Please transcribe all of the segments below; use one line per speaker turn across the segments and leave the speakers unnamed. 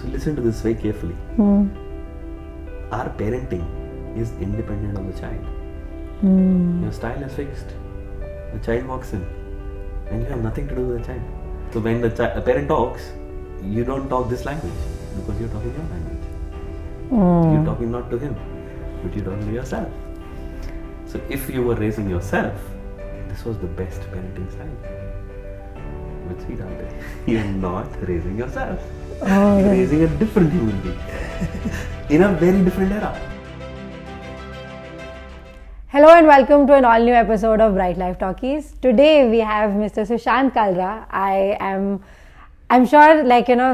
listen to this very carefully. Our parenting is independent of the child. Your style is fixed. The child walks in and you have nothing to do with the child. So when the parent talks, you don't talk this language because you're talking your language. You're talking not to him, but you're talking to yourself. So if you were raising yourself, this was the best parenting style. But sweetheart, you're not raising yourself. You're raising a different human being in a very different era.
Hello and welcome to an all new episode of Brightlife Talkies. Today we have Mr. Sushant Karla. I'm sure,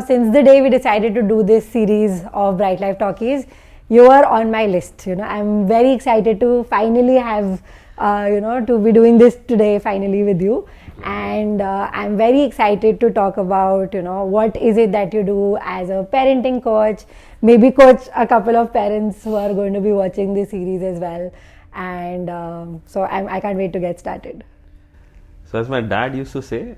since the day we decided to do this series of Brightlife Talkies, you are on my list. I'm very excited to finally have, to be doing this today finally with you. And I'm very excited to talk about, what is it that you do as a parenting coach, maybe coach a couple of parents who are going to be watching this series as well. And so I can't wait to get started.
So as my dad used to say,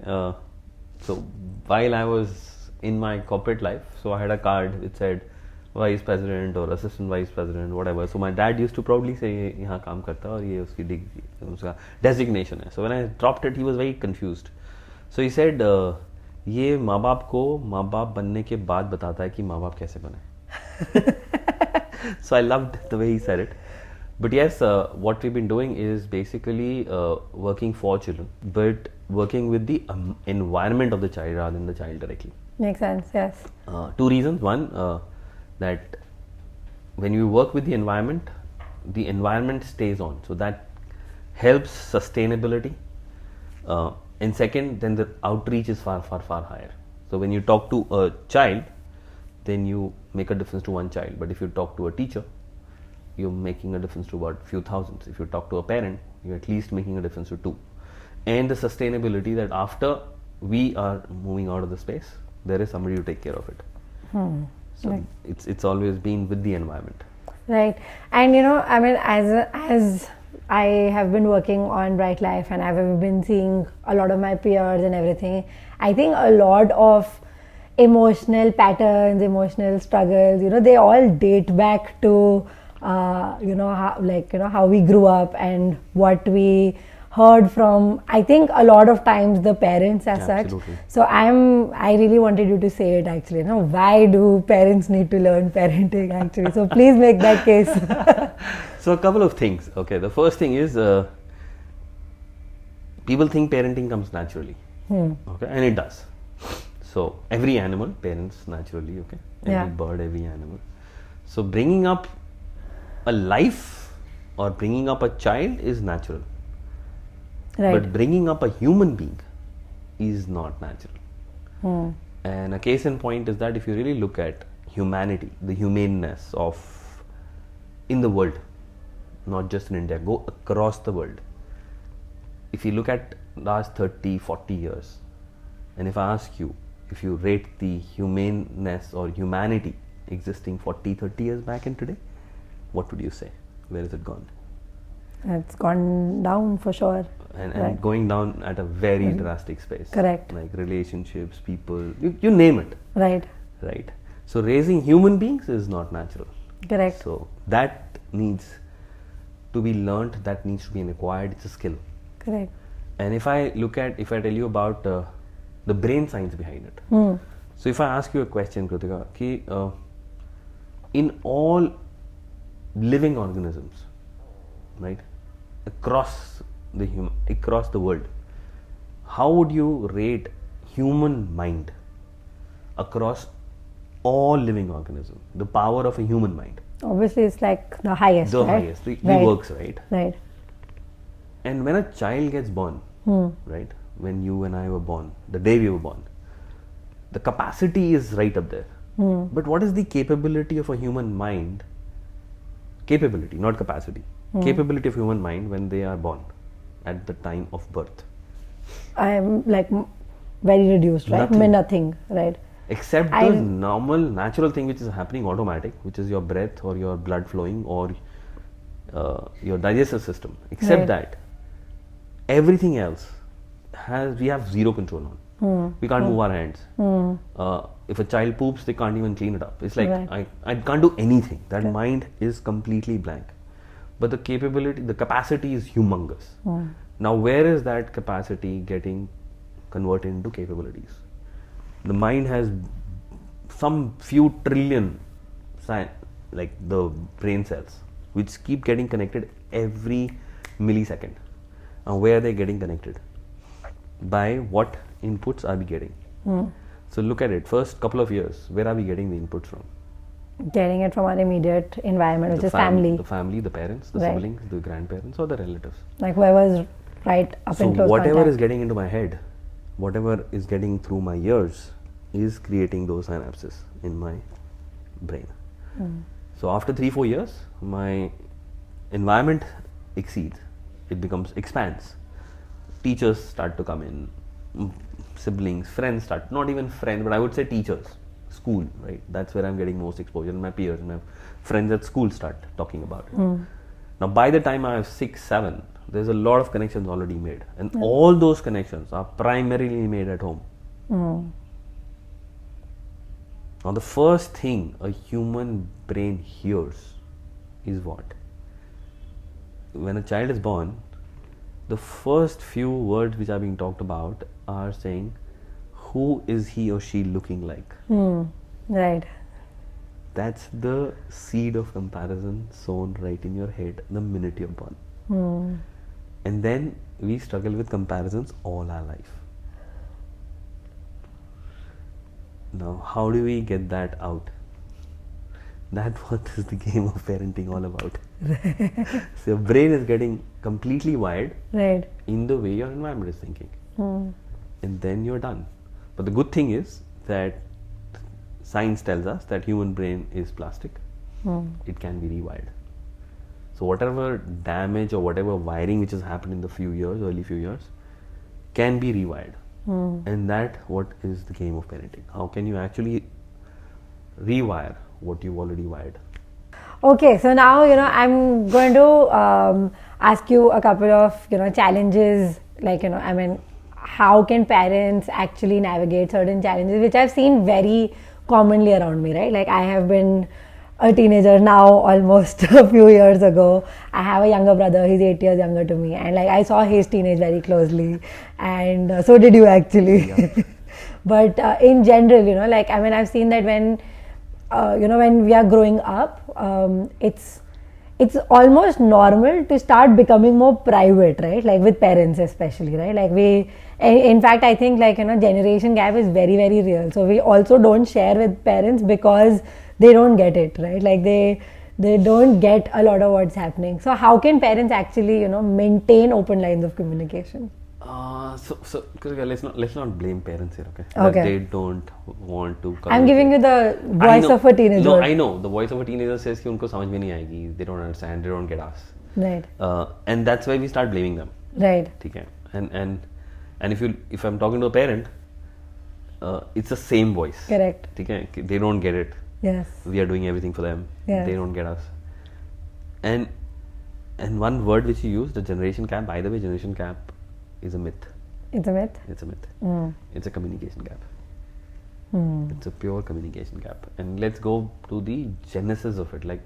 so while I was in my corporate life, so I had a card which said vice president or assistant vice president, whatever. So my dad used to proudly say, "यहाँ काम करता है और ये उसकी degree, उसका designation है." So when I dropped it, he was very confused. So he said, ये माँ बाप को माँ बाप बनने के बाद बताता है कि माँ बाप कैसे बने. So I loved the way he said it. But yes, what we've been doing is basically working for children, but working with the environment of the child rather than the child directly.
Makes sense, yes.
Two reasons. One, that when you work with the environment stays on. So that helps sustainability. And second, then the outreach is far, far, far higher. So when you talk to a child, then you make a difference to one child. But if you talk to a teacher, you're making a difference to about few thousands. If you talk to a parent, you're at least making a difference to two. And the sustainability that after we are moving out of the space, there is somebody to take care of it. So right. It's always been with the environment.
Right. And as I have been working on Brightlife and I've been seeing a lot of my peers and everything, I think a lot of emotional patterns, emotional struggles, they all date back to how we grew up and what we heard from, I think, a lot of times the parents as
Absolutely.
such. So I really wanted you to say it actually. Why do parents need to learn parenting actually? So please make that case.
So a couple of things. Okay, the first thing is people think parenting comes naturally. Okay, and it does. So every animal parents naturally. Okay, every bird, every animal. So bringing up a life or bringing up a child is natural.
Right.
But bringing up a human being is not natural. And a case in point is that if you really look at humanity, the humaneness of in the world, not just in India, go across the world. If you look at last 30, 40 years, and if I ask you, if you rate the humaneness or humanity existing 40, 30 years back and today, what would you say? Where has it gone?
It's gone down for sure.
And going down at a very drastic space.
Correct.
Like relationships, people, you name it.
Right.
Right. So raising human beings is not natural.
Correct.
So that needs to be learnt, that needs to be acquired, it's a skill.
Correct.
And if I tell you about the brain science behind it. So if I ask you a question, Kritika, in all living organisms, right, across the world, how would you rate human mind across all living organisms? The power of a human mind.
Obviously, it's like the highest.
The
right?
highest. It
Right.
works, right?
Right.
And when a child gets born, right, when you and I were born, the day we were born, the capacity is right up there. But what is the capability of a human mind? Capability, not capacity. Capability of human mind when they are born at the time of birth.
I'm like very reduced, right? Nothing, right?
Except the normal, natural thing which is happening automatic, which is your breath or your blood flowing or your digestive system. Except that, everything else we have zero control on. We can't move our hands. if a child poops, they can't even clean it up. It's like,
Right.
I can't do anything. That mind is completely blank. But the capacity is humongous. Now, where is that capacity getting converted into capabilities? The mind has some few trillion, like the brain cells, which keep getting connected every millisecond. And where are they getting connected? By what inputs are we getting? So look at it. First couple of years, where are we getting the inputs from?
Getting it from our immediate environment, which is
The
family.
family, the parents, the
Right.
siblings, the grandparents, or the relatives.
Like whoever's right up
So
in close
whatever
contact.
is getting into my head, whatever is getting through my ears, is creating those synapses in my brain. So after 3-4 years, my environment exceeds. It expands. Teachers start to come in, siblings, friends start, not even friends, but I would say teachers, school, right? That's where I'm getting most exposure. My peers, my friends at school start talking about it. Now, by the time I have 6, 7, there's a lot of connections already made, and all those connections are primarily made at home. Now, the first thing a human brain hears is what? When a child is born, the first few words which are being talked about are saying, who is he or she looking like?
Right.
That's the seed of comparison sown right in your head the minute you're born. And then we struggle with comparisons all our life. Now, how do we get that out? That's what is the game of parenting all about. So your brain is getting completely wired
Right.
in the way your environment is thinking. And then you're done. But the good thing is that science tells us that human brain is plastic. It can be rewired. So whatever damage or whatever wiring which has happened in the early few years can be rewired. And that what is the game of parenting. How can you actually rewire what you've already wired?
Okay, so now I'm going to ask you a couple of challenges. Like how can parents actually navigate certain challenges, which I've seen very commonly around me, right? Like I have been a teenager now almost a few years ago. I have a younger brother, he's 8 years younger to me, and like I saw his teenage very closely, and so did you actually.
Yeah.
But in general, I've seen that when when we are growing up, it's almost normal to start becoming more private, right? Like with parents especially, right? Like in fact, I think generation gap is very, very real. So we also don't share with parents because they don't get it, right? Like they don't get a lot of what's happening. So how can parents actually, maintain open lines of communication?
So Krika, let's not blame parents here, okay?
Okay.
That they don't want to.
I'm giving you the voice of a teenager.
No, I know. The voice of a teenager says कि उनको समझ में नहीं आएगी. They don't understand. They don't get us.
Right.
And that's why we start blaming them.
Right.
ठीक है. And if I'm talking to a parent, it's the same voice.
Correct.
ठीक है. They don't get it.
Yes.
We are doing everything for them.
Yeah.
They don't get us. And one word which you use, the generation gap. By the way, generation gap is a myth.
It's a myth.
It's a myth. It's a communication gap. It's a pure communication gap. And let's go to the genesis of it. Like,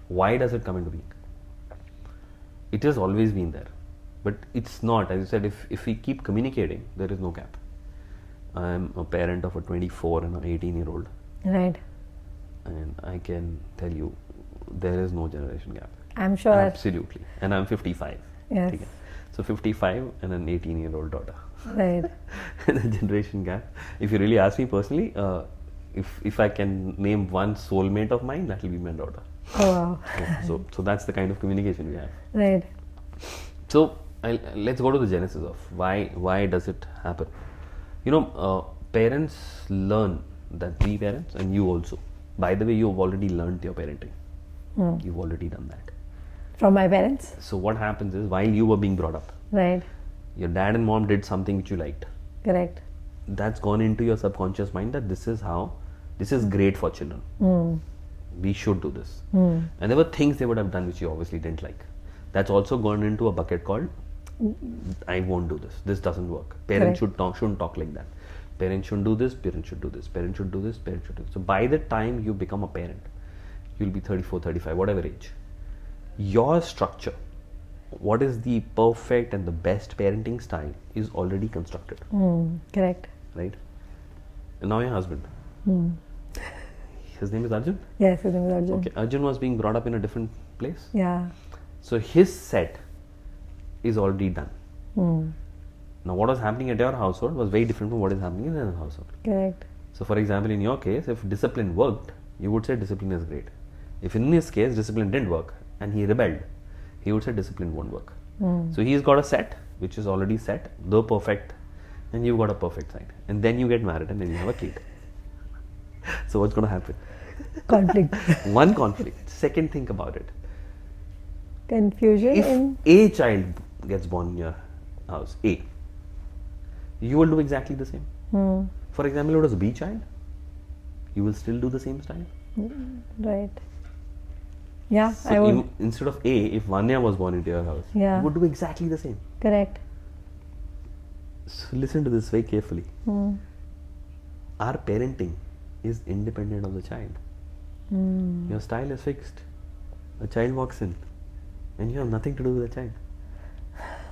why does it come into being? It has always been there. But it's not. As you said, if we keep communicating, there is no gap. I'm a parent of a 24 and an 18-year-old.
Right.
And I can tell you, there is no generation gap.
I'm sure.
Absolutely. And I'm 55.
Yes.
Okay. So 55 and an 18-year-old daughter.
Right.
And the generation gap. If you really ask me personally, if I can name one soulmate of mine, that will be my daughter.
Oh wow.
So that's the kind of communication we have.
Right.
So let's go to the genesis of why does it happen. Parents learn that we parents, and you also. By the way, you've already learned your parenting. You've already done that.
From my parents.
So what happens is, while you were being brought up,
Right.
your dad and mom did something which you liked.
Correct.
That's gone into your subconscious mind that this is great for children. We should do this. And there were things they would have done which you obviously didn't like. That's also gone into a bucket called, I won't do this. This doesn't work. Parents shouldn't talk like that. Parents shouldn't do this, parents should do this, parents should do this, parents should do this. So by the time you become a parent, you'll be 34, 35, whatever age. Your structure, what is the perfect and the best parenting style is already constructed.
Correct.
Right? And now your husband. His name is Arjun?
Yes, his name is Arjun.
Okay, Arjun was being brought up in a different place.
Yeah.
So his set is already done. Now what was happening at your household was very different from what is happening in another household.
Correct.
So for example, in your case, if discipline worked, you would say discipline is great. If in his case, discipline didn't work and he rebelled, he would say discipline won't work. So he's got a set, which is already set, the perfect, and you've got a perfect side. And then you get married and then you have a kid. So what's going to happen?
Conflict.
One conflict. Second, think about it.
Confusion.
If a child gets born in your house, A, you will do exactly the same. For example, if it was a B child, you will still do the same style.
Right. Yeah,
So
I would.
instead of A, if Vanya was born into your house,
Yeah.
you would do exactly the same.
Correct.
So listen to this very carefully. Our parenting is independent of the child. Your style is fixed. A child walks in and you have nothing to do with the child.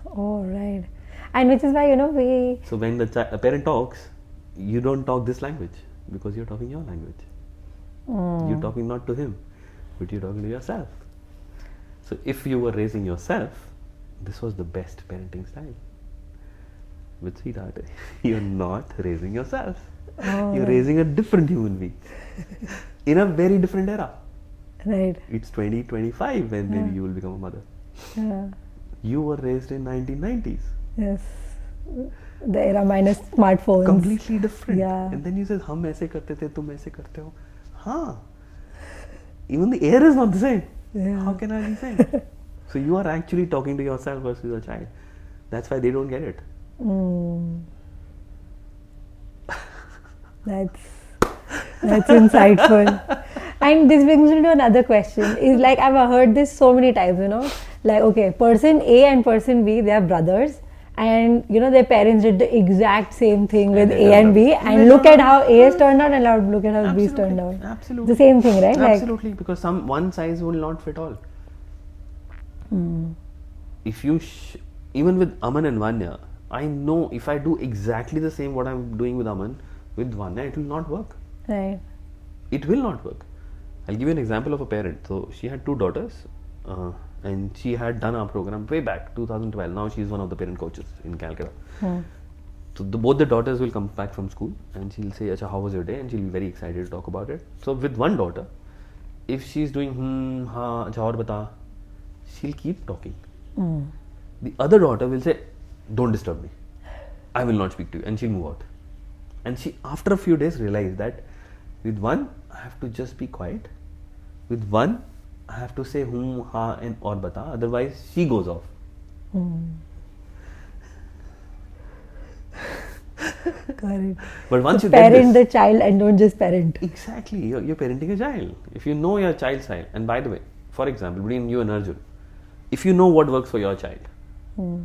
Oh, right. And which is why, we.
So when a parent talks, you don't talk this language because you're talking your language. You're talking not to him, but you're talking to yourself. So if you were raising yourself, this was the best parenting style. But sweetheart, you're not raising yourself. You're raising a different human being in a very different era.
Right.
It's 2025 when maybe you will become a mother.
Yeah.
You were raised in 1990s.
Yes. The era minus smartphones.
Completely different.
Yeah.
And then you said, "Hum aise karte the, tum aise karte ho." Huh. Even the air is not the same.
Yeah.
How can I be same? So you are actually talking to yourself versus a child. That's why they don't get it.
That's insightful. And this brings me to another question. Is like I've heard this so many times, like okay, person A and person B, they are brothers, and their parents did the exact same thing with A and B, and look at how A has turned out, and now look at how B has turned out.
Absolutely.
The same thing, right?
Absolutely, because one size will not fit all. If you even with Aman and Vanya, I know if I do exactly the same what I'm doing with Aman, with Vanya, it will not work.
Right.
It will not work. I'll give you an example of a parent. So she had 2 daughters, and she had done our program way back 2012. Now she's one of the parent coaches in Calcutta. So both the daughters will come back from school and she'll say, "Acha, how was your day?" And she'll be very excited to talk about it. So with one daughter, if she's doing ha, acha aur bata, she'll keep talking. The other daughter will say, "Don't disturb me. I will not speak to you," and she'll move out. And she, after a few days, realized that with one, I have to just be quiet. With one, I have to say ha, and aur bata. Otherwise, she goes off.
Got it.
But once
So
you get
parent
this,
the child and don't just parent.
exactly, you're parenting a child. If you know your child's style, and by the way, for example, between you and Arjun, if you know what works for your child,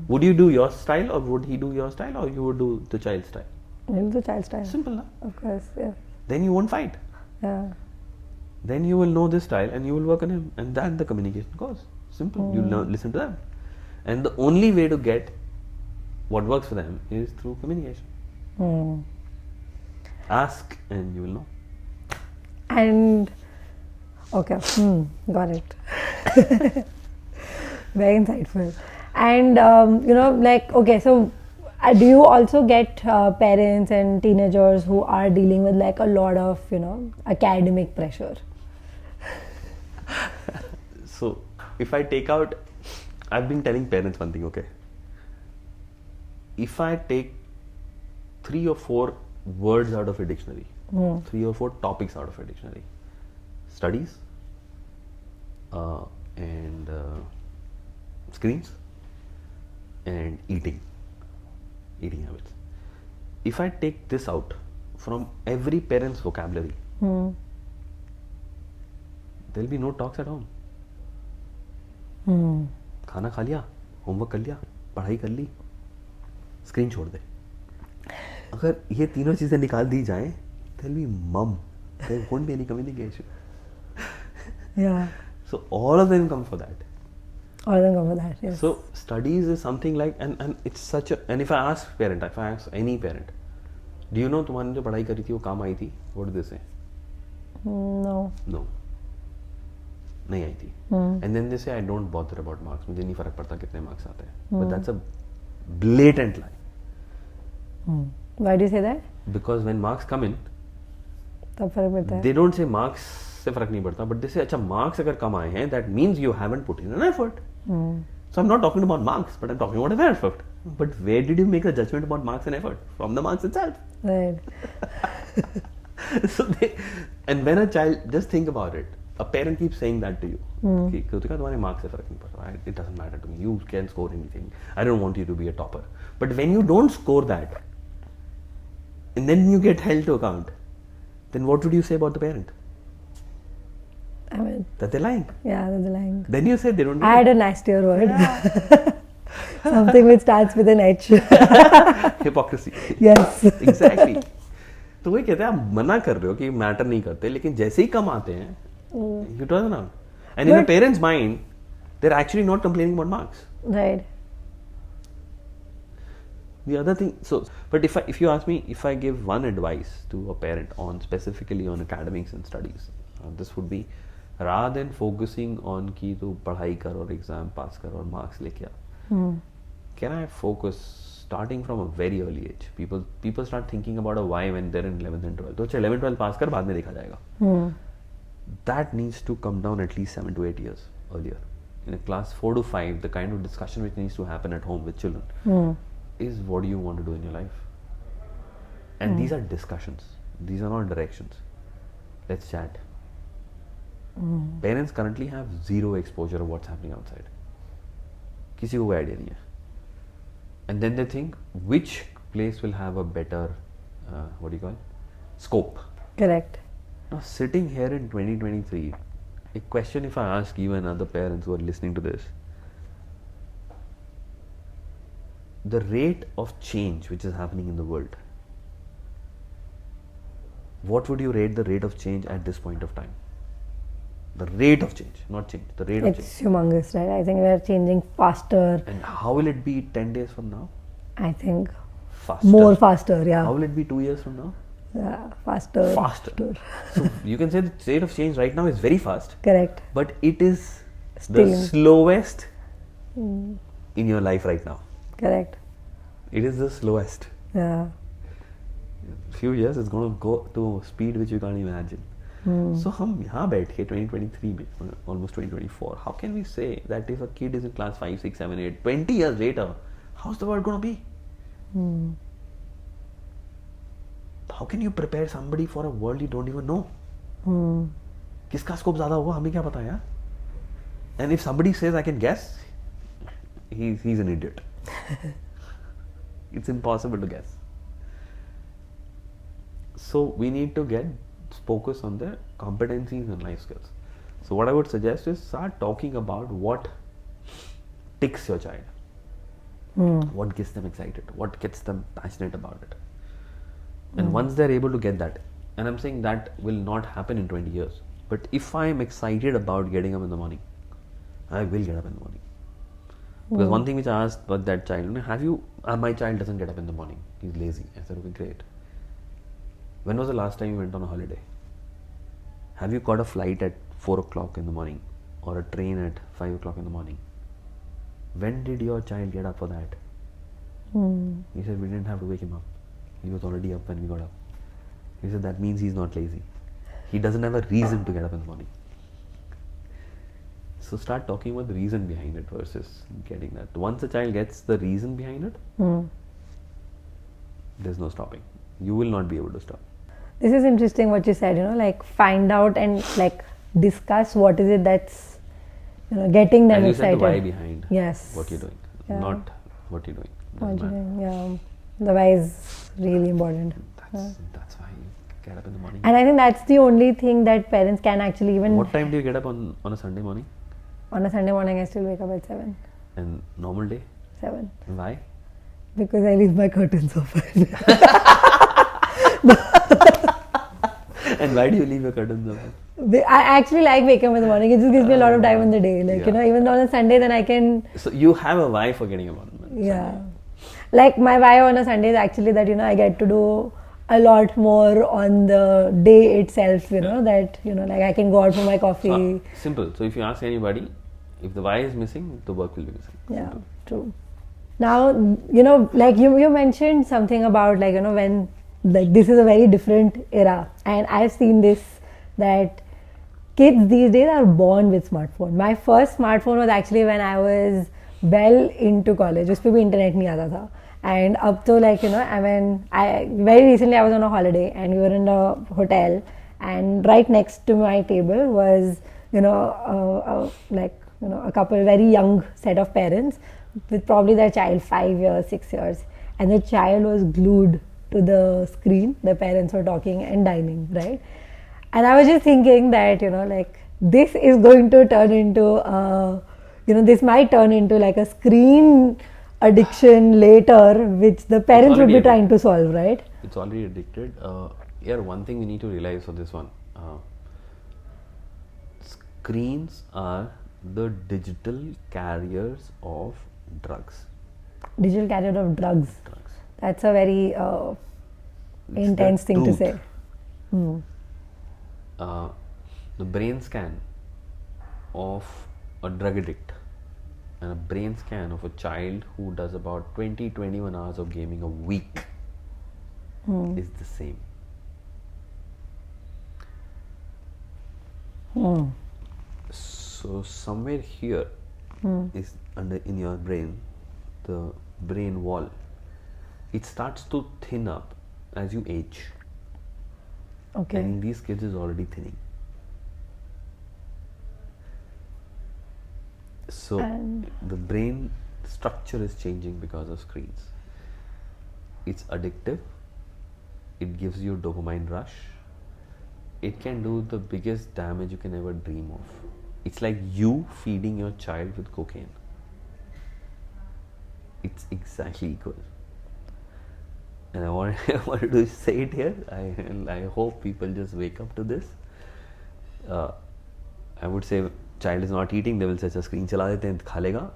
would you do your style or would he do your style or you would do the child's style?
It's the child style.
Simple, na?
Of course, yeah.
Then you won't fight.
Yeah.
Then you will know this style and you will work on him, and then the communication goes. Simple. You listen to them, and the only way to get what works for them is through communication. Ask and you will know.
And okay, got it. Very insightful. And like okay, so do you also get parents and teenagers who are dealing with like a lot of academic pressure?
So if I take out, I've been telling parents one thing, okay? If I take 3 or 4 words out of a dictionary, 3 or 4 topics out of a dictionary, studies and screens and eating habits. If I take this out from every parent's vocabulary, there'll be no talks at home. खाना खा लिया, homework कर लिया, पढ़ाई कर ली, screen छोड़ दे. अगर ये तीनों चीज़ें निकाल दी जाएं, there'll be mum. There won't be any communication.
Yeah.
So all of them come for that.
All of them come for that, yes.
So studies is something like, and it's such a, and if I ask any parent, do you know तुम्हारी जो पढ़ाई करी थी वो काम आई थी? What do they say?
No.
No. नहीं आई थी. And then they say I don't bother about marks. मुझे नहीं फर्क पड़ता कितने marks आते हैं. But that's a blatant lie.
Why do you say that?
Because when marks come in,
तब फर्क पड़ता है.
they don't say marks से फर्क नहीं पड़ता, but they say अच्छा marks अगर कम आए हैं, that means you haven't put in an effort. So I'm not talking about marks, but I'm talking about an effort. But where did you make a judgment about marks and effort? From the marks itself.
Right.
So and when a child, just think about it, a parent keeps saying that to you. कि कृतिका तुम्हारे marks से फर्क नहीं पड़ रहा. It doesn't matter to me. You can score anything. I don't want you to be a topper. But when you don't score that, and then you get held to account, then what would you say about the parent?
I mean,
That they're lying.
yeah, that's lying.
Then you say they don't do
I had a nastier word. Something which starts with an H.
Hypocrisy.
Yes.
Exactly. तो वही कहते हैं आप मना कर रहे हो कि मैटर नहीं करते, लेकिन जैसे ही कम आते हैं, you turn around. And in a parent's mind, they're actually not complaining about marks.
Right.
The other thing, but if you ask me, if I give one advice to a parent on specifically on academics and studies, this would be, rather than focusing on कि तू पढ़ाई कर और exam pass कर और marks लेके आ, can I focus starting from a very early age? People start thinking about a why when they're in 11th and 12th. तो अच्छा 11th 12th pass कर, बाद में देखा जाएगा. That needs to come down at least 7 to 8 years earlier. In a class 4 to 5, the kind of discussion which needs to happen at home with children is what do you want to do in your life? And these are discussions. These are not directions. Let's chat. Parents currently have zero exposure of what's happening outside. किसी को कोई idea नहीं है. And then they think which place will have a better, what do you call it? Scope.
Correct.
Now sitting here in 2023, a question if I ask you and other parents who are listening to this, the rate of change which is happening in the world, what would you rate the rate of change at this point of time? The rate of change, not change, the rate of change.
It's humongous, right? I think we are changing faster.
And how will it be 10 days from now?
I think
Faster.
more faster, yeah.
How will it be 2 years from now?
Yeah, faster.
Faster. So you can say the rate of change right now is very fast.
Correct.
But it is
Still.
the slowest in your life right now.
Correct.
It is the slowest.
Yeah.
Few years it's going to go to speed which you can't imagine. So हम यहाँ बैठ के 2023 में, almost 2024, how can we say that if a kid is in class 5, 6, 7, 8, 20 years later, how's the world going to be? How can you prepare somebody for a world you don't even know? किसका scope ज़्यादा होगा हमें क्या पता यार? And if somebody says I can guess, he's an idiot. It's impossible to guess. So we need to get focus on the competencies and life skills. So what I would suggest is start talking about what ticks your child. What gets them excited, what gets them passionate about it. And once they're able to get that, and I'm saying that will not happen in 20 years, but if I'm excited about getting up in the morning, I will get up in the morning. Because one thing which I asked about that child, my child doesn't get up in the morning, he's lazy. I said, okay, great. When was the last time you went on a holiday? Have you caught a flight at 4 o'clock in the morning or a train at 5 o'clock in the morning? When did your child get up for that? He said, we didn't have to wake him up. He was already up when we got up. He said, that means he's not lazy. He doesn't have a reason to get up in the morning. So start talking about the reason behind it versus getting that. Once a child gets the reason behind it, there's no stopping. You will not be able to stop.
This is interesting what you said, like find out and like discuss what is it that's, getting them
As you
excited.
said, the why behind
Yes.
what you're doing,
Yeah.
not what you're doing.
What
Doesn't
you're
matter.
doing, yeah. The why is really important.
That's why you get up in the morning.
And I think that's the only thing that parents can actually even...
What time do you get up on a Sunday morning?
On a Sunday morning, I still wake up at 7.
And normal day?
7.
Why?
Because I leave my curtains open.
And why do you leave your curtains open?
I actually like waking up in the morning. It just gives me a lot of time in the day. Like, even on a Sunday, then I can...
So you have a why for getting up on Sunday?
Yeah. Like, my why on a Sunday is actually that, I get to do a lot more on the day itself, that, like I can go out for my coffee.
So, simple. So if you ask anybody, if the why is missing, the work will be missing.
Yeah,
Simple.
true. Now, like you mentioned something about like, when like this is a very different era, and I've seen this, that kids these days are born with smartphone. My first smartphone was actually when I was well into college. उस पे भी internet नहीं आता था. And up to like, very recently I was on a holiday and we were in a hotel, and right next to my table was, a couple, very young set of parents with probably their child 5 years, 6 years, and the child was glued to the screen. The parents were talking and dining, right? And I was just thinking that, like this is going to turn into, this might turn into like a screen addiction later, which the parents would be trying to solve, right?
It's already addicted. One thing we need to realize for this one, screens are the digital carriers of drugs.
Digital carrier of drugs. That's a very intense thing to say.
The brain scan of a drug addict and a brain scan of a child who does about 20-21 hours of gaming a week is the same. So somewhere here is in your brain, the brain wall. It starts to thin up as you age.
Okay.
And in these kids is already thinning. So the brain structure is changing because of screens. It's addictive. It gives you dopamine rush. It can do the biggest damage you can ever dream of. It's like you feeding your child with cocaine. It's exactly equal. And I wanted to say it here. I hope people just wake up to this. I would say child is not eating, they will say screen chala dete hain, kha lega.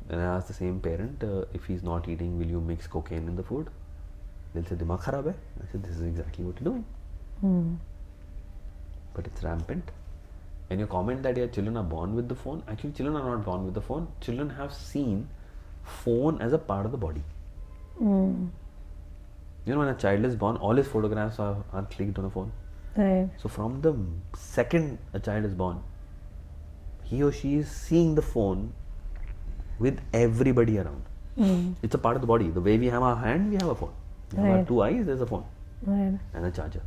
And I asked the same parent, if he's not eating, will you mix cocaine in the food? They'll say dimag kharab hai. I said, this is exactly what you're doing. But it's rampant. And your comment that your children are born with the phone, actually children are not born with the phone. Children have seen phone as a part of the body. When a child is born, all his photographs are clicked on a phone.
Right.
So from the second a child is born, he or she is seeing the phone with everybody around. It's a part of the body. The way we have our hand, we have a phone. We have our 2 eyes, there's a phone.
Right.
And a charger.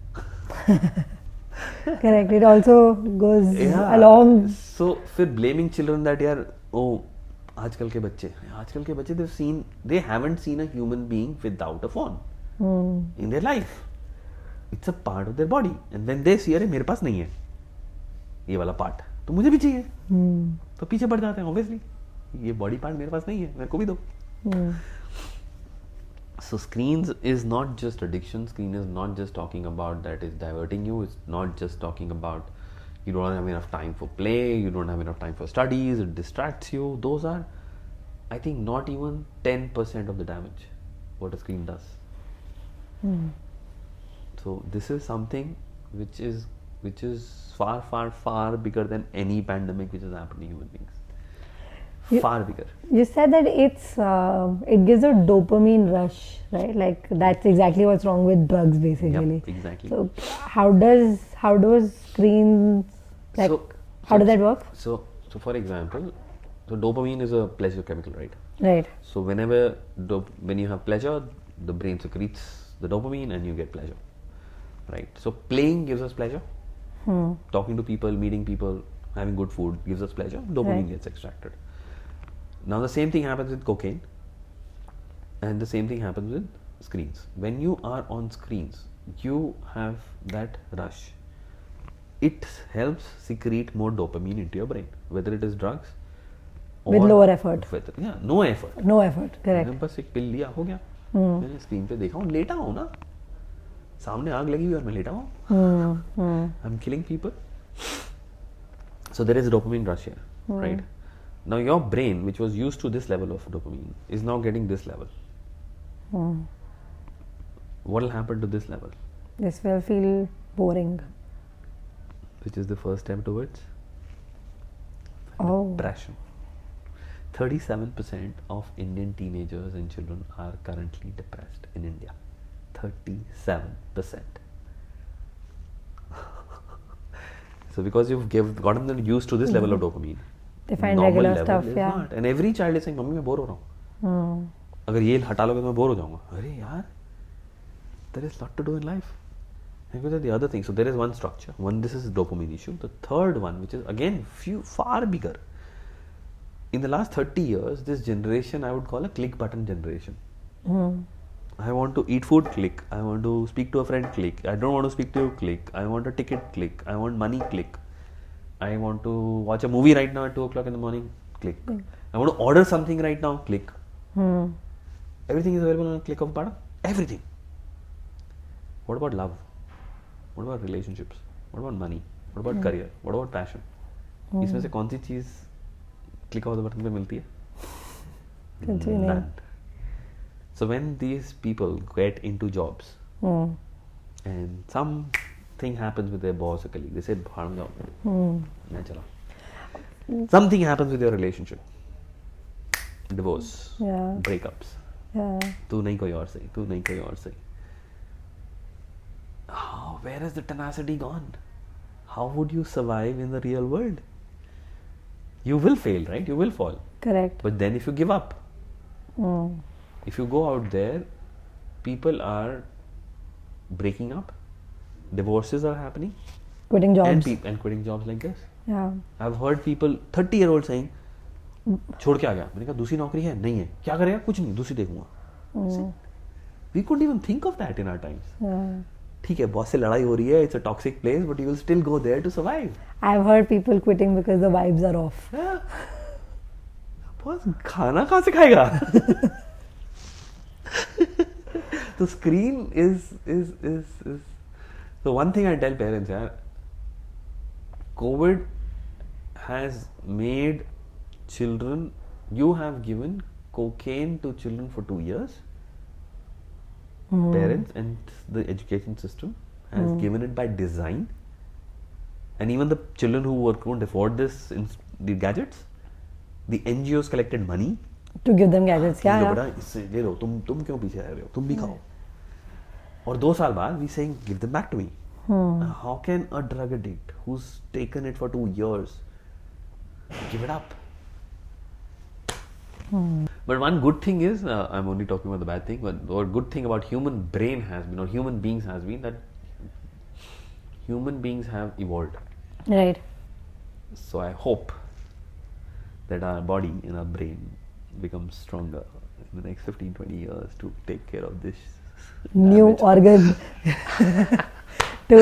Correct. It also goes along.
So, फिर blaming children that आजकल के बच्चे, they haven't seen a human being without a phone in their life. It's a part of their body. And when they see, अरे मेरे पास नहीं है ये वाला part, तो मुझे भी चाहिए. तो पीछे पड़ जाते हैं obviously. ये body part मेरे पास नहीं है, मेरे को भी दो. So screens is not just addiction. Screen is not just talking about that is diverting you. It's not just talking about you don't have enough time for play, you don't have enough time for studies, it distracts you. Those are, I think, not even 10% of the damage what a screen does. So this is something which is far, far, far bigger than any pandemic which has happened to human beings. Far bigger. You
said that it gives a dopamine rush, right? Like that's exactly what's wrong with drugs, basically.
Yep, exactly.
So how does screens, like, how does that work?
So for example, so dopamine is a pleasure chemical, right?
Right.
So when you have pleasure, the brain secretes the dopamine and you get pleasure, right? So playing gives us pleasure. Talking to people, meeting people, having good food gives us pleasure. Dopamine gets extracted. Now the same thing happens with cocaine and the same thing happens with screens. When you are on screens, you have that rush. It helps secrete more dopamine into your brain. Whether it is drugs,
With lower effort.
No effort.
No effort, correct.
मैंने बस एक पिल लिया, हो गया. मैंने screen पे देखा हूँ, लेटा हूँ ना, सामने आग लगी हुई और मैं लेटा हूँ. I'm killing people. So there is dopamine rush here, right? Now your brain, which was used to this level of dopamine, is now getting this level. What will happen to this level?
This will feel boring.
Which is the first step towards
Oh.
depression. 37% of Indian teenagers and children are currently depressed in India. 37%. So because you've gotten them used to this level of dopamine,
They find
normal
regular
level
stuff,
is
yeah.
not. And every child is saying, "mummy मैं bore हो रहा हूँ." अगर ये हटा लोगे तो मैं बोर हो जाऊँगा. अरे यार, there is lot to do in life. And because of the other thing, so there is one structure. One, this is a dopamine issue. The third one, which is again far bigger. In the last 30 years, this generation I would call a click button generation. I want to eat food, click. I want to speak to a friend, click. I don't want to speak to you, click. I want a ticket, click. I want money, click. I want to watch a movie right now at 2 o'clock in the morning, click. I want to order something right now, click. Everything is available on a click of a button. Everything. What about love? What about relationships? What about money? What about career? What about passion? इसमें से कौन सी चीज click of the button पे मिलती है? None. So when these people get into jobs and something happens with their boss or colleague, they say, "भाड़ जाओ, मैं चला." Something happens with your relationship, divorce, breakups. तू नहीं कोई और सही, तू नहीं कोई और सही. Where has the tenacity gone? How would you survive in the real world? You will fail, right? You will fall.
Correct.
But then if you give up, if you go out there, people are breaking up, divorces are happening,
Quitting jobs.
and quitting jobs like this.
Yeah.
I've heard people 30-year-old saying, छोड़ के आ गया. मैंने कहा दूसरी नौकरी है? नहीं है. क्या करेगा? कुछ नहीं, दूसरी देखूंगा. We couldn't even think of that in our times. ठीक है, बॉस से लड़ाई हो रही है, it's a toxic place, but you will still go there to survive.
I've heard people quitting because the vibes are off.
Boss खाना कहाँ से खाएगा? The screen is the one thing I tell parents, यार, COVID has made children, you have given cocaine to children for 2 years. Parents and the education system has given it by design, and even the children who couldn't afford the gadgets, the NGOs collected money
to give them gadgets. Yeah.
बेटा इससे ले लो, तुम क्यों पीछे रह रहे हो, तुम भी खाओ. और 2 साल बाद we saying give them back to me. How can a drug addict who's taken it for 2 years give it up? But one good thing is, I'm only talking about the bad thing, but the good thing about human brain has been, or human beings has been, that human beings have evolved.
Right.
So I hope that our body and our brain becomes stronger in the next 15-20 years to take care of this
new
damage.
organ to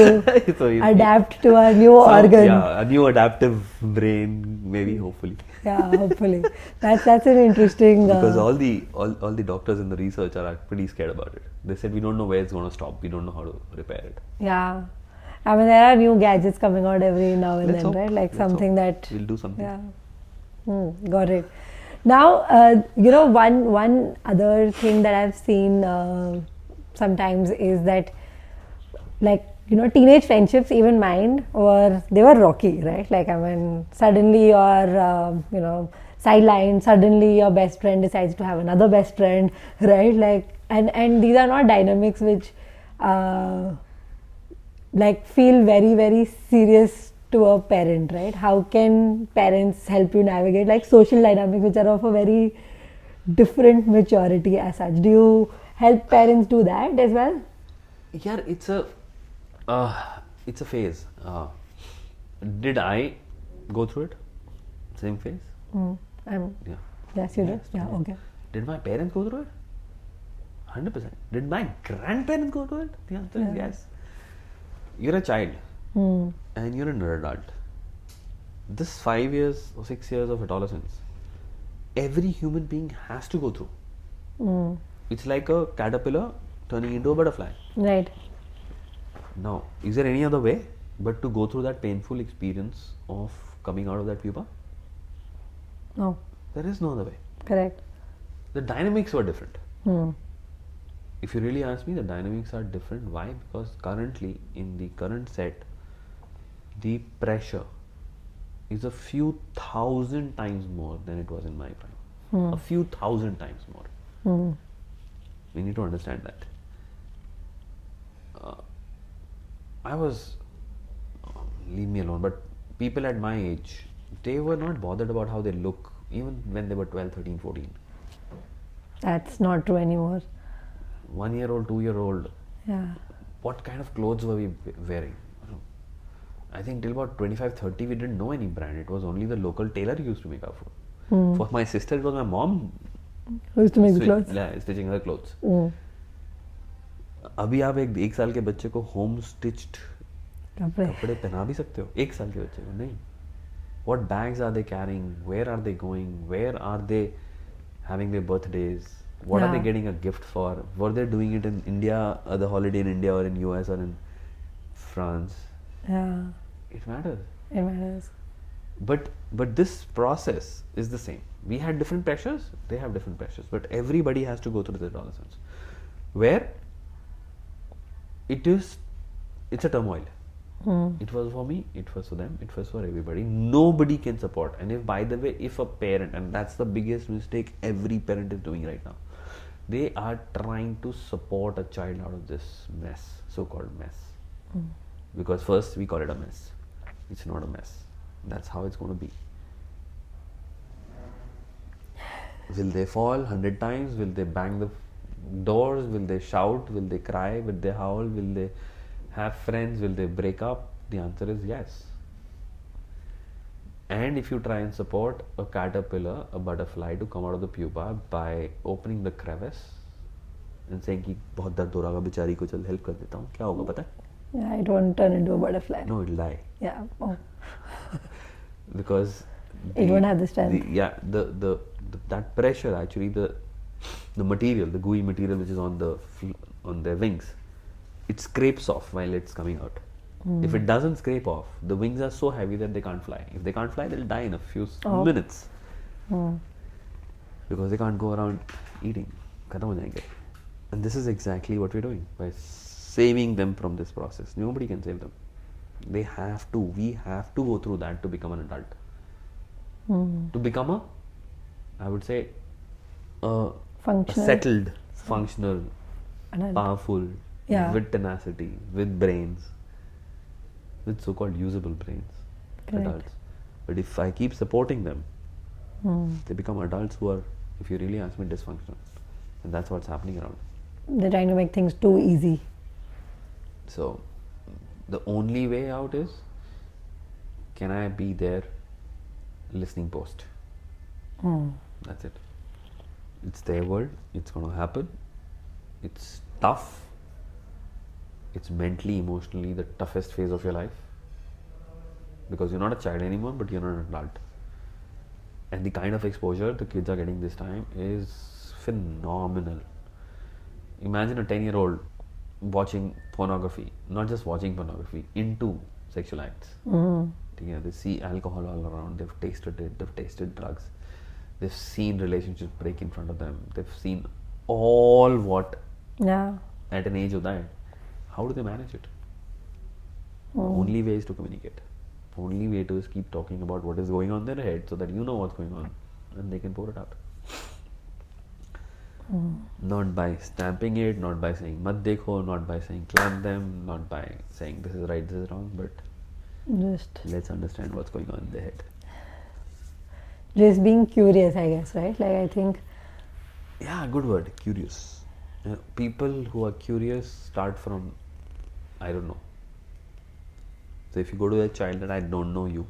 So
adapt to our new organ.
Yeah, a new adaptive brain, maybe, hopefully.
Yeah, hopefully. That's an interesting.
Because all the doctors and the research are pretty scared about it. They said we don't know where it's going to stop. We don't know how to repair it.
Yeah, I mean there are new gadgets coming out every now and
Let's
then,
hope.
right? Like
Let's
something
hope.
that
We'll do something.
Yeah. Got it. Now, one other thing that I've seen sometimes is that, like, teenage friendships, even mine, they were rocky, right? Like, I mean, suddenly you're, sidelined, suddenly your best friend decides to have another best friend, right? Like, and these are not dynamics which, like, feel very, very serious to a parent, right? How can parents help you navigate, like, social dynamics which are of a very different maturity as such? Do you help parents do that as well?
Yeah, it's a phase. Did I go through it? Same phase?
Yeah. Yes, you did. Yeah, okay.
Did my parents go through it? 100%. Did my grandparents go through it? The answer is yes. You're a child and you're an adult. This 5 years or 6 years of adolescence every human being has to go through. It's like a caterpillar turning into a butterfly.
Right.
Now, is there any other way but to go through that painful experience of coming out of that pupa?
No.
There is no other way.
Correct.
The dynamics were different. If you really ask me, the dynamics are different. Why? Because currently, in the current set, the pressure is a few thousand times more than it was in my prime. A few thousand times more. We need to understand that. I was, leave me alone, but people at my age, they were not bothered about how they look, even when they were 12, 13, 14.
That's not true anymore.
1 year old, 2 year old,
Yeah.
what kind of clothes were we wearing? I think till about 25, 30, we didn't know any brand. It was only the local tailor who used to make our food. For my sister, it was my mom
Who used to make the clothes?
stitching her clothes. अभी आप एक साल के बच्चे को home stitched कपड़े पहना भी सकते हो? एक साल के बच्चे को नहीं. What bags are they carrying? Where are they going? Where are they having their birthdays? What are they getting a gift for? Were they doing it in India, the holiday in India or in US or in France?
Yeah.
It matters.
It matters.
But this process is the same. We had different pressures, they have different pressures, but everybody has to go through this adolescence where it's a turmoil. It was for me, it was for them, it was for everybody. Nobody can support. And if, by the way, if a parent, and that's the biggest mistake every parent is doing right now, they are trying to support a child out of this mess, so-called mess. Because first we call it a mess. It's not a mess. That's how it's going to be. Will they fall 100 times? Will they bang the doors? Will they shout? Will they cry? Will they howl? Will they have friends? Will they break up? The answer is yes. And if you try and support a caterpillar, a butterfly to come out of the pupa by opening the crevice and saying कि बहुत दर्द हो रहा है बेचारी को चल help कर देता हूँ, क्या होगा पता है?
Yeah, it won't turn into a butterfly.
No, it'll die.
Yeah. Oh.
Because
It won't have the strength.
That pressure, actually, the material, the gooey material which is on their wings, it scrapes off while it's coming out. If it doesn't scrape off, the wings are so heavy that they can't fly. If they can't fly, they'll die in a few minutes. Because they can't go around eating. खत्म हो जाएंगे. And this is exactly what we're doing by saving them from this process. Nobody can save them. We have to go through that to become an adult. To become I would say, a settled, functional, powerful, with tenacity, with brains, with so-called usable brains, adults. But if I keep supporting them, they become adults who are, if you really ask me, dysfunctional. And that's what's happening around.
They're trying to make things too easy.
So, the only way out is, can I be their listening post? That's it. It's their world. It's going to happen. It's tough. It's mentally, emotionally the toughest phase of your life. Because you're not a child anymore, but you're not an adult. And the kind of exposure the kids are getting this time is phenomenal. Imagine a 10-year-old watching pornography, not just watching pornography, into sexual acts. Yeah, they see alcohol all around, they've tasted it, they've tasted drugs, they've seen relationships break in front of them, they've seen all what at an age of that. How do they manage it? Only way is to communicate. Only way to is keep talking about what is going on in their head so that you know what's going on and they can pour it out. Not by stamping it, not by saying mat dekho, not by saying clamp them, not by saying this is right, this is wrong, but just let's understand what's going on in their head.
Just being curious, I guess, right? Like, I think.
Yeah, good word, curious. People who are curious start from, I don't know. So if you go to a child that I don't know you,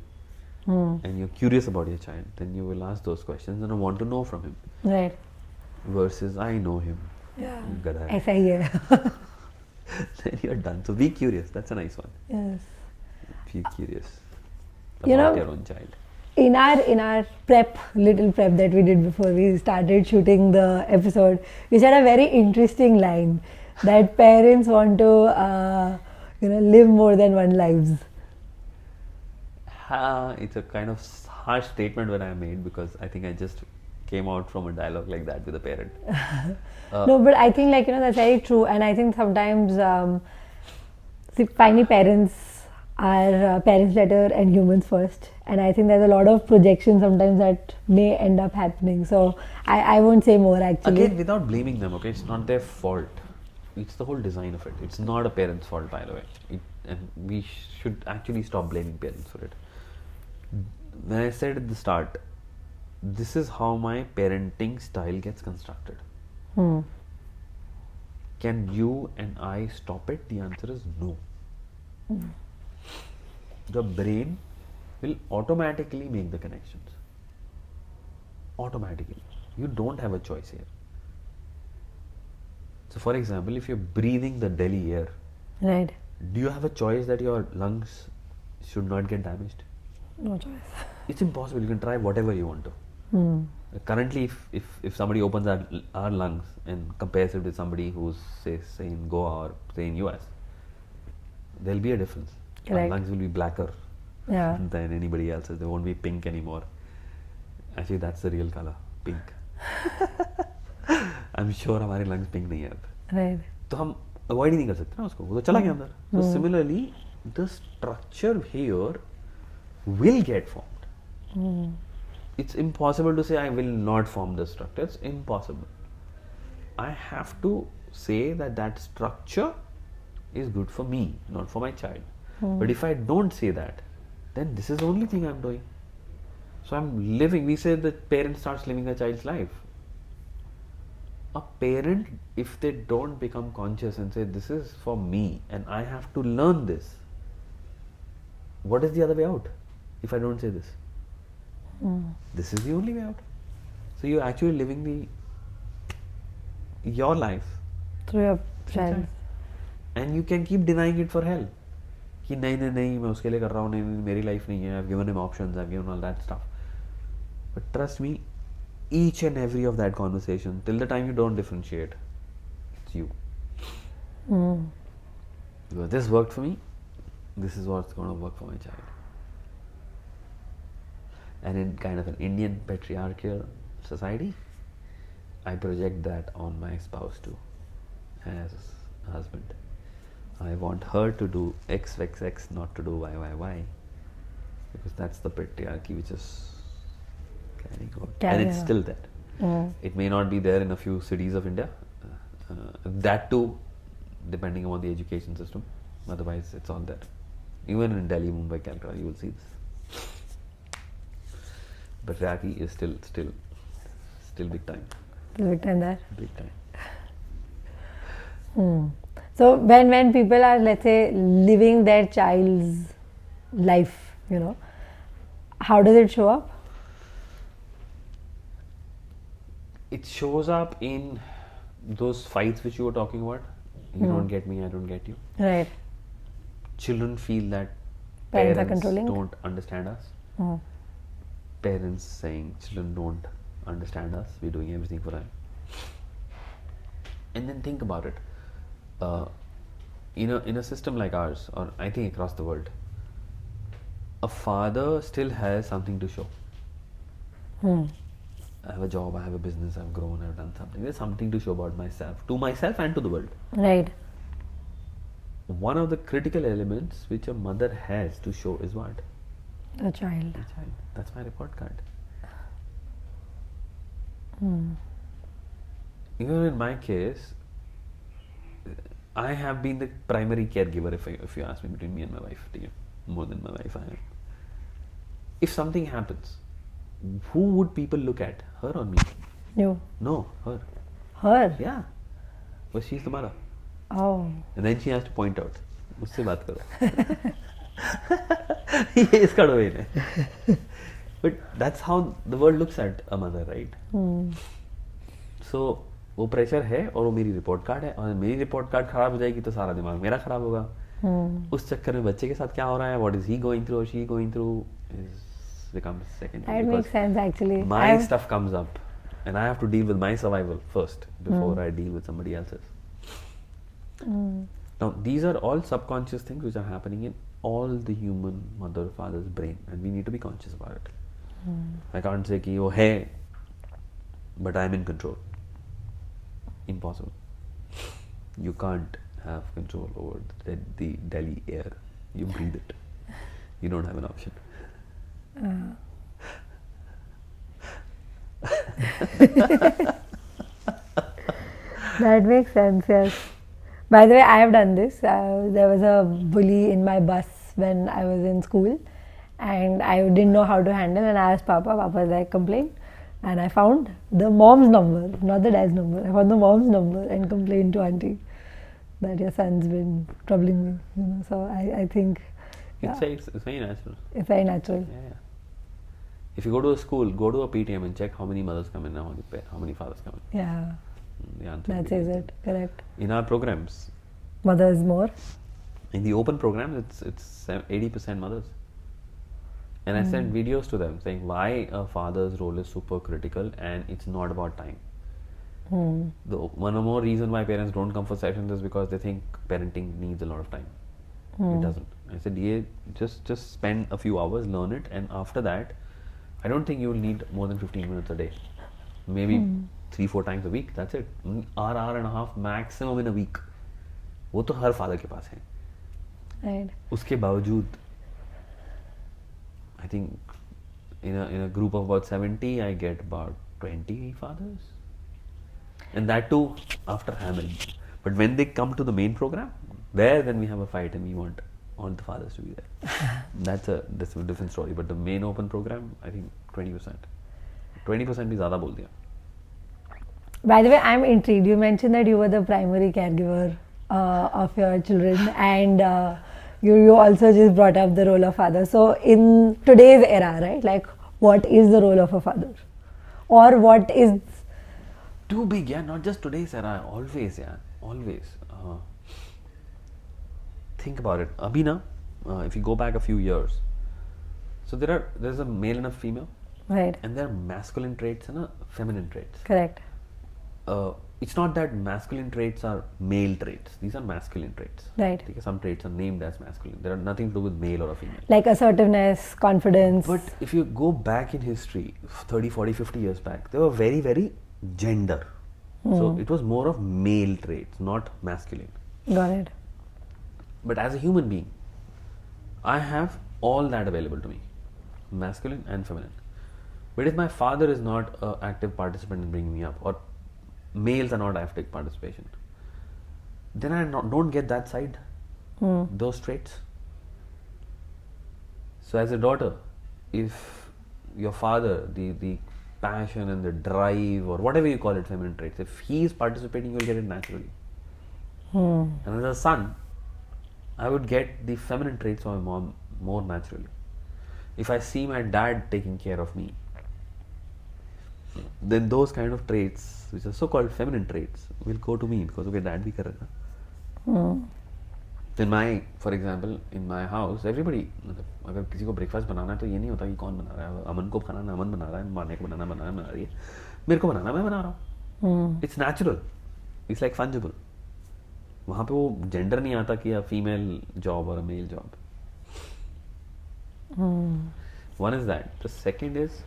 and you're curious about your child, then you will ask those questions and I want to know from him.
Right.
Versus I know him.
Yeah.
Gadha.
ऐसा ही है.
Then you're done. So be curious. That's a nice one.
Yes.
Be curious
You
about
know,
your own child.
in our little prep that we did before we started shooting the episode, you said a very interesting line that parents want to live more than one lives.
It's a kind of harsh statement when I made, because I think I just came out from a dialogue like that with a parent.
No, but I think that's very true, and I think sometimes finally parents are parents later and humans first, and I think there's a lot of projection sometimes that may end up happening. So I won't say more actually.
Again, without blaming them, okay, it's not their fault. It's the whole design of it. It's not a parent's fault, by the way. And we should actually stop blaming parents for it. When I said at the start, this is how my parenting style gets constructed. Can you and I stop it? The answer is no. The brain will automatically make the connections. Automatically. You don't have a choice here. So for example, if you're breathing the Delhi air,
Right.
do you have a choice that your lungs should not get damaged?
No choice.
It's impossible. You can try whatever you want to. Currently, if somebody opens our lungs and compares it with somebody who's say in Goa or say in US, there'll be a difference. Our
Correct.
lungs will be blacker
Yeah.
than anybody else's. They won't be pink anymore. Actually, that's the real color, pink. I'm sure हमारे lungs pink नहीं है अब.
Right.
तो हम avoid ही नहीं कर सकते ना उसको, वो तो चला गया अंदर. So similarly, the structure here will get formed. It's impossible to say I will not form the structure. It's impossible. I have to say that structure is good for me, not for my child. But if I don't say that, then this is the only thing I'm doing. So I'm living, we say the parent starts living a child's life. A parent, if they don't become conscious and say this is for me and I have to learn this, what is the other way out if I don't say this? This is the only way out. So you're actually living your life.
Through your child.
And you can keep denying it for hell. कि नहीं मैं उसके लिए कर रहा हूँ, नहीं मेरी life नहीं है, I've given him options, I've given all that stuff. But trust me, each and every of that conversation, till the time you don't differentiate, it's you. Because this worked for me, this is what's going to work for my child. And in kind of an Indian patriarchal society, I project that on my spouse too, as a husband. I want her to do X, not to do Y, because that's the patriarchy which is carrying out. And it's still there. It may not be there in a few cities of India, that too, depending on the education system. Otherwise, it's all there. Even in Delhi, Mumbai, Calcutta, you will see this. Patriarchy is still big time.
Big time there.
Big time.
So when people are, let's say, living their child's life, how does it show up?
It shows up in those fights which you were talking about. You don't get me, I don't get you.
Right.
Children feel that
Parents are controlling.
don't understand us. Parents saying children don't understand us, we're doing everything for them. And then think about it. In a system like ours, or I think across the world, a father still has something to show. I have a job, I have a business, I've grown, I've done something. There's something to show about myself, to myself and to the world.
Right.
One of the critical elements which a mother has to show is what?
A child.
A child. That's my report card. Even in my case, I have been the primary caregiver, if you ask me, between me and my wife. More than my wife, I am. If something happens, who would people look at? Her or me?
You.
No, her.
Her?
Yeah. But she's the mother.
Oh.
And then she has to point out. मुझसे बात करो. ये इसका domain है. But that's how the world looks at a mother, right? So वो pressure है और वो मेरी रिपोर्ट कार्ड है, और मेरी रिपोर्ट कार्ड खराब हो जाएगी तो सारा दिमाग मेरा खराब होगा. उस चक्कर में बच्चे के साथ क्या हो रहा है, what is he going through or she going through is becomes secondary.
That makes sense actually.
My stuff comes up and I have to deal with my survival first before I deal with somebody else's. Now, these are all subconscious things which are happening in all the human mother father's brain, and we need to be conscious about it. I can't say ki, oh hey, but I'm in control. Impossible. You can't have control over the Delhi air. You breathe it. You don't have an option.
That makes sense, yes. By the way, I have done this. There was a bully in my bus when I was in school, and I didn't know how to handle, and I asked Papa. Papa was like, complain. And I found the mom's number, not the dad's number. I found the mom's number and complained to auntie that your son's been troubling me. You know, so I think
it's very natural.
It's very natural.
Yeah. If you go to a school, go to a PTM and check how many mothers come in and how many fathers come in.
Yeah.
The answer
That says it. Correct.
In our programs,
Mothers more.
in the open programs, it's 80% mothers. And I sent videos to them saying why a father's role is super critical and it's not about time. The one or more reason why parents don't come for sessions is because they think parenting needs a lot of time. It doesn't. I said, yeah, just spend a few hours, learn it, and after that, I don't think you will need more than 15 minutes a day. Maybe 3-4 times a week. That's it. Hour and a half maximum in a week. वो तो हर father के पास है.
Right.
उसके बावजूद, I think in a group of about 70, I get about 20 fathers, and that too after hammering. But when they come to the main program, then we have a fight and we want the fathers to be there. That's a different story. But the main open program, I think 20%. 20% भी ज़्यादा बोल दिया.
By the way, I'm intrigued. You mentioned that you were the primary caregiver of your children, and you also just brought up the role of father. So in today's era, right, like what is the role of a father? Or what is...
Too big, yeah, not just today's era, always, yeah, always. Think about it. Abhi na, if you go back a few years, so there's a male and a female.
Right.
And there are masculine traits and feminine traits.
Correct.
It's not that masculine traits are male traits. These are masculine traits.
Right.
Because some traits are named as masculine. They are nothing to do with male or a female.
Like assertiveness, confidence.
But if you go back in history, 30, 40, 50 years back, they were very, very gender. So it was more of male traits, not masculine.
Got it.
But as a human being, I have all that available to me, masculine and feminine. But if my father is not an active participant in bringing me up, or males are not active participation, then I don't get that side, those traits. So as a daughter, if your father, the passion and the drive or whatever you call it, feminine traits, if he is participating, you will get it naturally. And as a son, I would get the feminine traits of my mom more naturally. If I see my dad taking care of me, then those kind of traits, which are so-called feminine traits, will go to me because okay, dad bhi kar raha hai. For example, in my house, everybody, अगर किसी को breakfast बनाना है तो ये नहीं होता कि कौन बना रहा है. अमन को खाना अमन बना रहा है, माने को बनाना बना रही है, मेरे को बनाना मैं बना रहा हूँ. It's natural. It's like fungible. वहाँ पे वो gender नहीं आता कि a female job or a male job. One is that. The second is,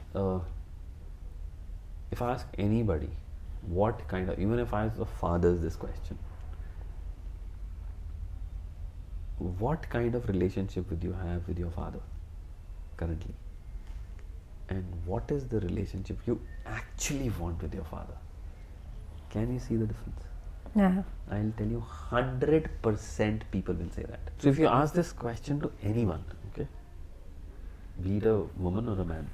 if I ask anybody, what kind of, even if I ask the fathers this question, what kind of relationship would you have with your father currently? And what is the relationship you actually want with your father? Can you see the difference?
Yeah.
I'll tell you 100% people will say that. So if you ask this question to anyone, okay, be it a woman or a man,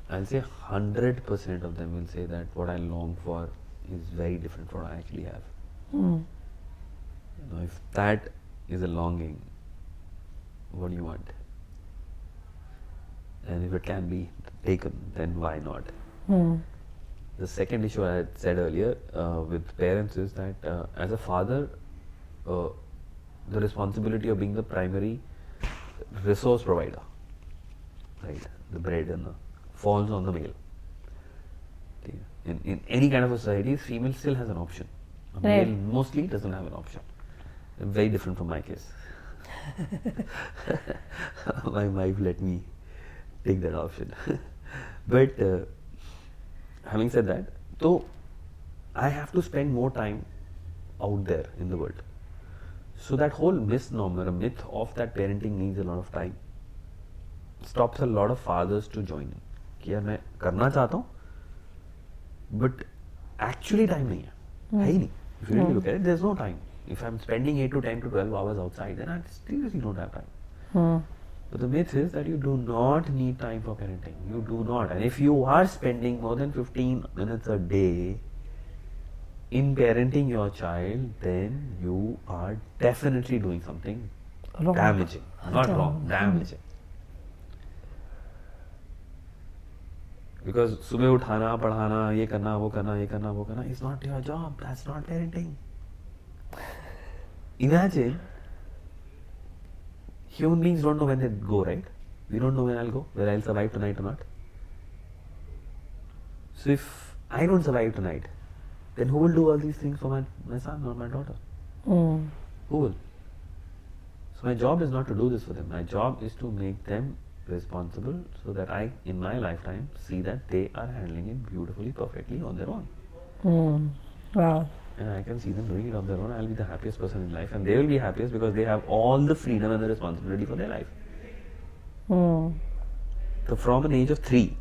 I'll say 100% of them will say that what I long for is very different from what I actually have. You know, if that is a longing, what do you want? And if it can be taken, then why not? The second issue I had said earlier with parents is that as a father, the responsibility of being the primary resource provider, right? The bread and the falls on the male. Okay. In any kind of a society, female still has an option. A
Right.
male mostly doesn't have an option. Very different from my case. My wife let me take that option. But having said that, so I have to spend more time out there in the world. So that whole misnomer, a myth of that parenting needs a lot of time, stops a lot of fathers to join in. कि यार मैं करना चाहता हूँ, but actually time नहीं है ही नहीं. If you really look at it, there's no time. If I'm spending 8 to 10 to 12 hours outside, then I seriously don't have time. But the myth is that you do not need time for parenting. You do not. And if you are spending more than 15 minutes a day in parenting your child, then you are definitely doing something
Wrong.
damaging. Not wrong, damaging. Because सुबह उठाना, पढ़ाना, ये करना, वो करना, ये करना, वो करना is not your job. That's not parenting. Imagine, human beings don't know when they go, right? We don't know when I'll go, whether I'll survive tonight or not. So if I don't survive tonight, then who will do all these things for my son or my daughter? Who will? So my job is not to do this for them. My job is to make them responsible so that I, in my lifetime, see that they are handling it beautifully, perfectly on their own.
Wow.
And I can see them doing it on their own. I'll be the happiest person in life, and they will be happiest because they have all the freedom and the responsibility for their life. So from an age of 3,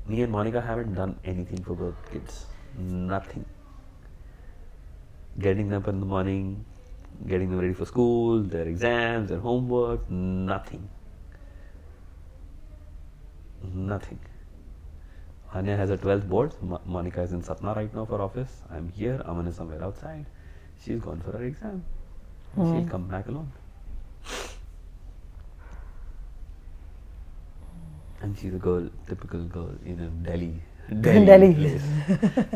me and Monica haven't done anything for both kids. Nothing. Getting them up in the morning, getting them ready for school, their exams, their homework, nothing. Nothing. Anya has a 12th board. Monica is in Satna right now for office. I'm here. Aman is somewhere outside. She's gone for her exam. She'll come back alone. And she's a girl, typical girl in a Delhi place.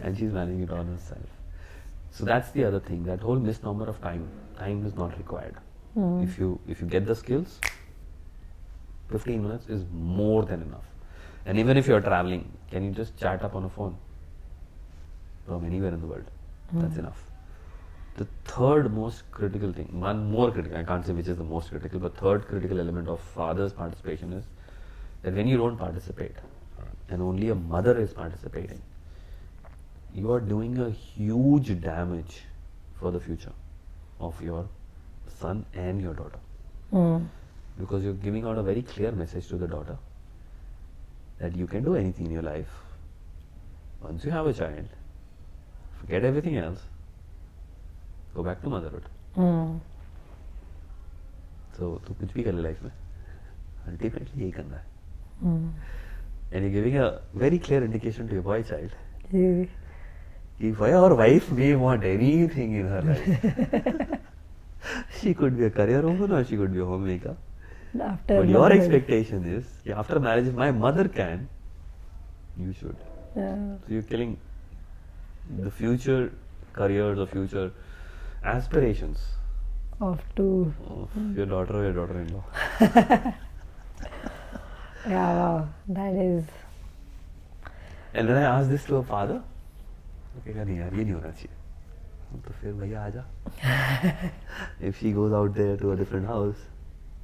And she's managing it all herself. So that's the other thing. That whole misnomer of time. Time is not required. If you get the skills, 15 minutes is more than enough. And even if you're traveling, can you just chat up on a phone from anywhere in the world? That's enough. The third most critical thing, one more critical, I can't say which is the most critical, but third critical element of father's participation is that when you don't participate and only a mother is participating, you are doing a huge damage for the future of your son and your daughter. Because you're giving out a very clear message to the daughter that you can do anything in your life. Once you have a child, forget everything else, go back to motherhood. So, तू कुछ भी कर ले life में, ultimately यही करना है. And you're giving a very clear indication to your boy child. If your wife may want anything in her life, she could be a career woman or she could be a homemaker. But your expectation is, after marriage, if my mother can, you should. So you're killing the future careers or future aspirations
of
your daughter or your daughter-in-law.
Yeah, wow, that is.
And when I asked this to a father, okay, नहीं यार ये नहीं होना चाहिए. तो फिर भैया आजा. If she goes out there to a different house,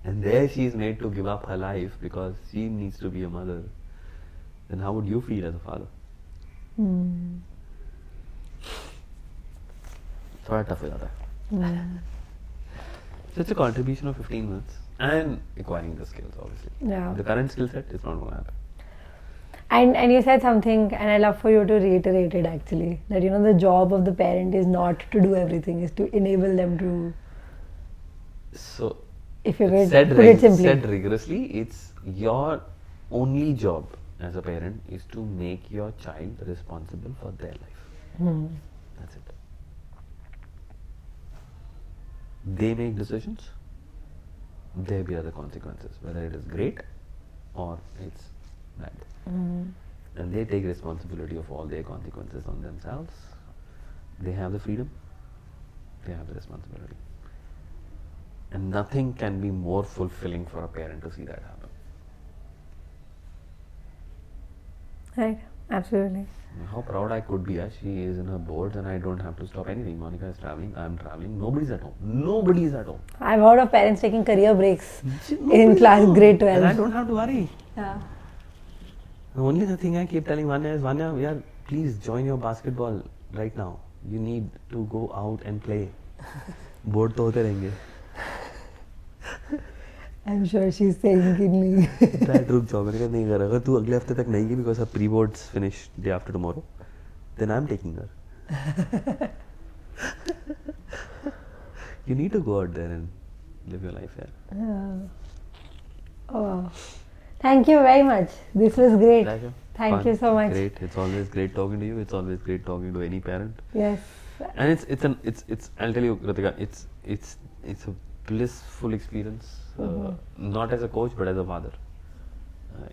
and there she is made to give up her life because she needs to be a mother, then how would you feel as a father? थोड़ा tough हो जाता है. So it's a contribution of 15 minutes and acquiring the skills, obviously.
Yeah.
The current skill set is not going to happen.
And you said something, and I love for you to reiterate it actually, that the job of the parent is not to do everything, is to enable them to.
So,
if you could put it simply.
Said rigorously, it's your only job as a parent is to make your child responsible for their life. That's it. They make decisions, there be other consequences, whether it is great or it's bad. And they take responsibility of all their consequences on themselves. They have the freedom, they have the responsibility. And nothing can be more fulfilling for a parent to see that happen.
Right, absolutely.
How proud I could be. She is in her boards and I don't have to stop anything. Monica is traveling, I'm traveling. Nobody's at home. Nobody is at home.
I've heard of parents taking career breaks
Nobody's
in class
at home.
grade 12.
And I don't have to worry.
Yeah.
The only thing I keep telling Vanya is, Vanya, yeah, please join your basketball right now. You need to go out and play. Board तो होते रहेंगे.
I'm sure she's saying कि नहीं.
Dad, रुक जाओ. मैंने कहा नहीं कर. अगर तू अगले हफ्ते तक नहीं गई because her pre-boards finish day after tomorrow, then I'm taking her. You need to go out there and live your life, yeah.
Oh, wow. Thank you very much. This was great.
Pleasure.
Thank
Fun.
you so much.
Great. It's always great talking to you. It's always great talking to any parent.
Yes.
And it's I'll tell you, Ritika, it's a blissful experience. Not as a coach, but as a father.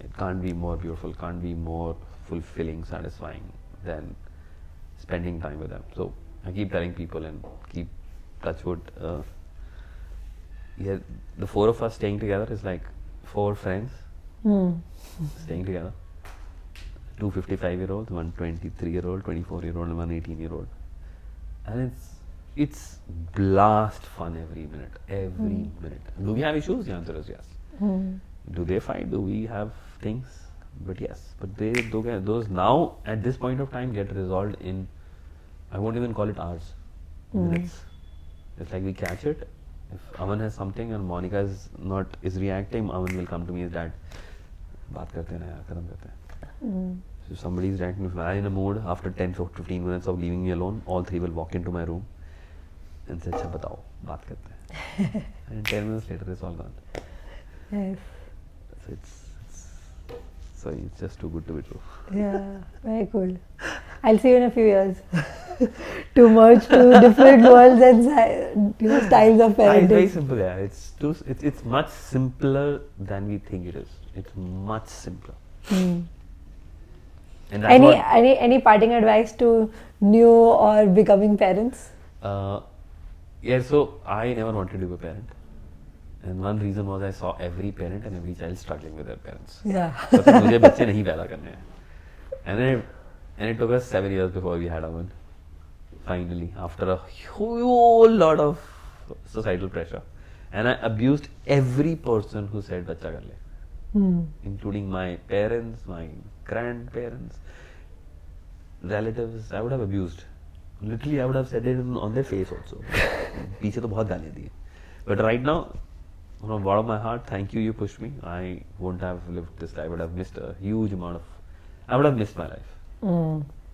It can't be more beautiful, can't be more fulfilling, satisfying than spending time with them. So I keep telling people and keep touch wood. Yeah, the four of us staying together is like four friends staying together. Two 55-year-olds, one 23-year-old, 24-year-old, and one 18-year-old. And it's blast fun every minute. Every minute. Do we have issues? The answer is yes. Do they fight? Do we have things? But yes. But those now at this point of time get resolved in, I won't even call it hours. Minutes. It's like we catch it. If Aman has something and Monica is reacting, Aman will come to me as Dad, बात करते हैं ना यार, खत्म करते हैं. So somebody is reacting, if I'm in a mood, after 10-15 minutes of leaving me alone, all three will walk into my room and say, अच्छा बताओ, बात करते हैं. And 10 minutes later, it's all gone.
Yes.
So it's just too good to be true.
Yeah, very cool. I'll see you in a few years. To merge two different worlds and styles of parenting.
It's very simple, yeah. It's much simpler than we think it is. It's much simpler. And that's
any parting advice to new or becoming parents?
Yeah, so I never wanted to be a parent. And one reason was I saw every parent and every child struggling with their parents.
Yeah.
So मुझे बच्चे नहीं पैदा करने हैं. And it took us 7 years before we had one. Finally, after a whole lot of societal pressure. And I abused every person who said बच्चा कर ले. Including my parents, my grandparents, relatives. I would have abused. Literally, I would have said it on their face also. पीछे तो बहुत गालियाँ दी. But right now, from the bottom of my heart, thank you, you pushed me. I wouldn't have lived this life. I would have missed a huge amount of, I would have missed my life.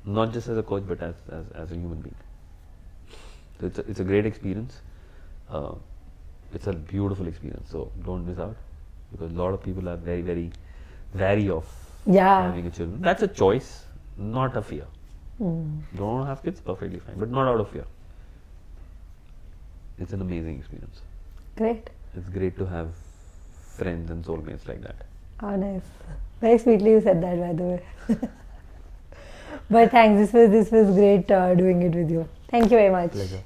Not just as a coach, but as a human being. So it's a great experience. It's a beautiful experience. So don't miss out, because a lot of people are very, very wary of having a children. That's a choice, not a fear. Don't have kids, perfectly fine, but not out of fear. It's an amazing experience.
Great.
It's great to have friends and soulmates like that.
Oh, nice. Very sweetly you said that, by the way. But thanks. This was great doing it with you. Thank you very much.
Pleasure.